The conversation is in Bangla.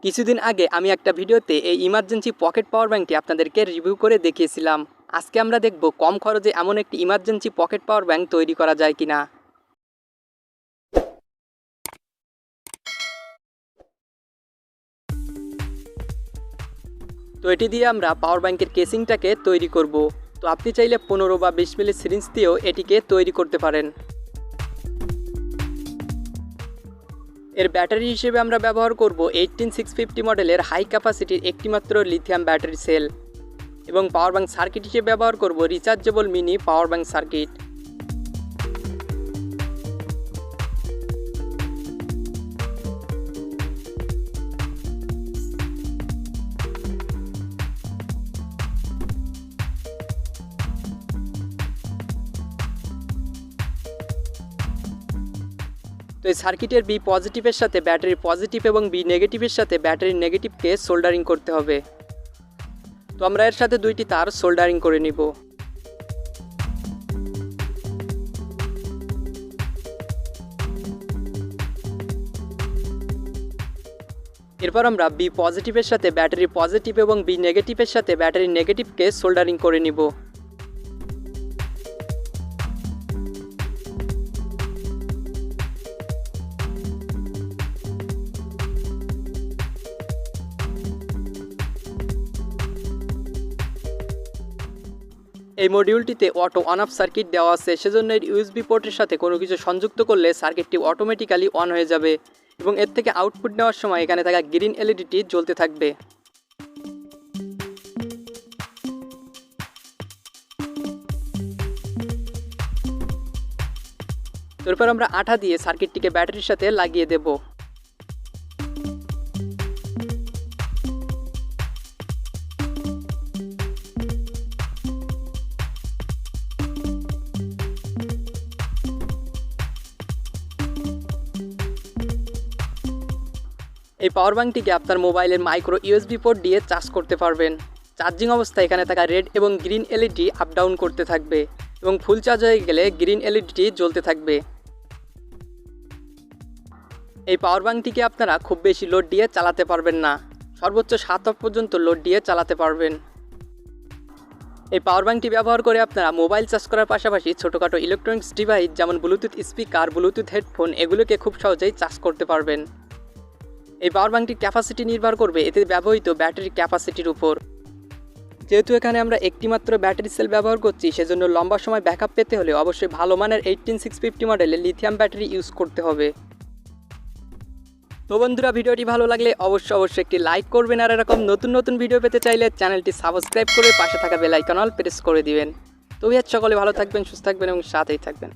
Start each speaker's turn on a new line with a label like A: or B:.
A: কিছুদিন আগে আমি একটা ভিডিওতে এই ইমার্জেন্সি পকেট পাওয়ার ব্যাঙ্কটি আপনাদেরকে রিভিউ করে দেখিয়েছিলাম। আজকে আমরা দেখব কম খরচে এমন একটি ইমার্জেন্সি পকেট পাওয়ার ব্যাঙ্ক তৈরি করা যায় কিনা। তো এটি দিয়ে আমরা পাওয়ার ব্যাঙ্কের কেসিংটাকে তৈরি করব। তো আপনি চাইলে 15 বা 20 মিলি সিরিঞ্জ দিয়েও এটিকে তৈরি করতে পারেন। এর ব্যাটারি হিসেবে আমরা ব্যবহার করব 18650 মডেলের হাই ক্যাপাসিটির একটিমাত্র লিথিয়াম ব্যাটারি সেল এবং পাওয়ার ব্যাঙ্ক সার্কিট হিসেবে ব্যবহার করব rechargeable mini power bank circuit. তো এই সার্কিটের বি পজিটিভের সাথে ব্যাটারি পজিটিভ এবং বি নেগেটিভের সাথে ব্যাটারি নেগেটিভকে সোল্ডারিং করতে হবে। তো আমরা এর সাথে দুইটি তার সোল্ডারিং করে নিব। এরপর আমরা বি পজিটিভের সাথে ব্যাটারি পজিটিভ এবং বি নেগেটিভের সাথে ব্যাটারি নেগেটিভকে সোল্ডারিং করে নিব। এই মডিউলটিতে অটো অন অফ সার্কিট দেওয়া আছে, সেজন্য এর ইউএসবি পোর্টের সাথে কোনো কিছু সংযুক্ত করলে সার্কিটটি অটোমেটিক্যালি অন হয়ে যাবে এবং এর থেকে আউটপুট নেওয়ার সময় এখানে থাকা গ্রিন এলইডিটি জ্বলতে থাকবে। এরপর আমরা আঠা দিয়ে সার্কিটটিকে ব্যাটারির সাথে লাগিয়ে দেব। এই পাওয়ার ব্যাঙ্কটিকে আপনার মোবাইলের মাইক্রো ইউএসবি পোর্ট দিয়ে চার্জ করতে পারবেন। চার্জিং অবস্থায় এখানে থাকা রেড এবং গ্রিন এলইডি আপ ডাউন করতে থাকবে এবং ফুল চার্জ হয়ে গেলে গ্রিন এলইডিটি জ্বলতে থাকবে। এই পাওয়ার ব্যাঙ্কটিকে আপনারা খুব বেশি লোড দিয়ে চালাতে পারবেন না, সর্বোচ্চ 7 ওয়াট পর্যন্ত লোড দিয়ে চালাতে পারবেন। এই পাওয়ার ব্যাঙ্কটি ব্যবহার করে আপনারা মোবাইল চার্জ করার পাশাপাশি ছোটোখাটো ইলেকট্রনিক্স ডিভাইস যেমন ব্লুটুথ স্পিকার, ব্লুটুথ হেডফোন এগুলোকে খুব সহজেই চার্জ করতে পারবেন। এই পাওয়ার ব্যাঙ্কটির ক্যাপাসিটি নির্ভর করবে এতে ব্যবহৃত ব্যাটারির ক্যাপাসিটির উপর। যেহেতু এখানে আমরা একটিমাত্র ব্যাটারি সেল ব্যবহার করছি, সেজন্য লম্বা সময় ব্যাকআপ পেতে হলে অবশ্যই ভালো মানের 18650 মডেলের লিথিয়াম ব্যাটারি ইউজ করতে হবে। তো বন্ধুরা, ভিডিওটি ভালো লাগলে অবশ্যই একটি লাইক করবেন, আর এরকম নতুন নতুন ভিডিও পেতে চাইলে চ্যানেলটি সাবস্ক্রাইব করে পাশে থাকা বেল আইকন অল প্রেস করে দিবেন। তো সকলে ভালো থাকবেন, সুস্থ থাকবেন এবং সাথেই থাকবেন।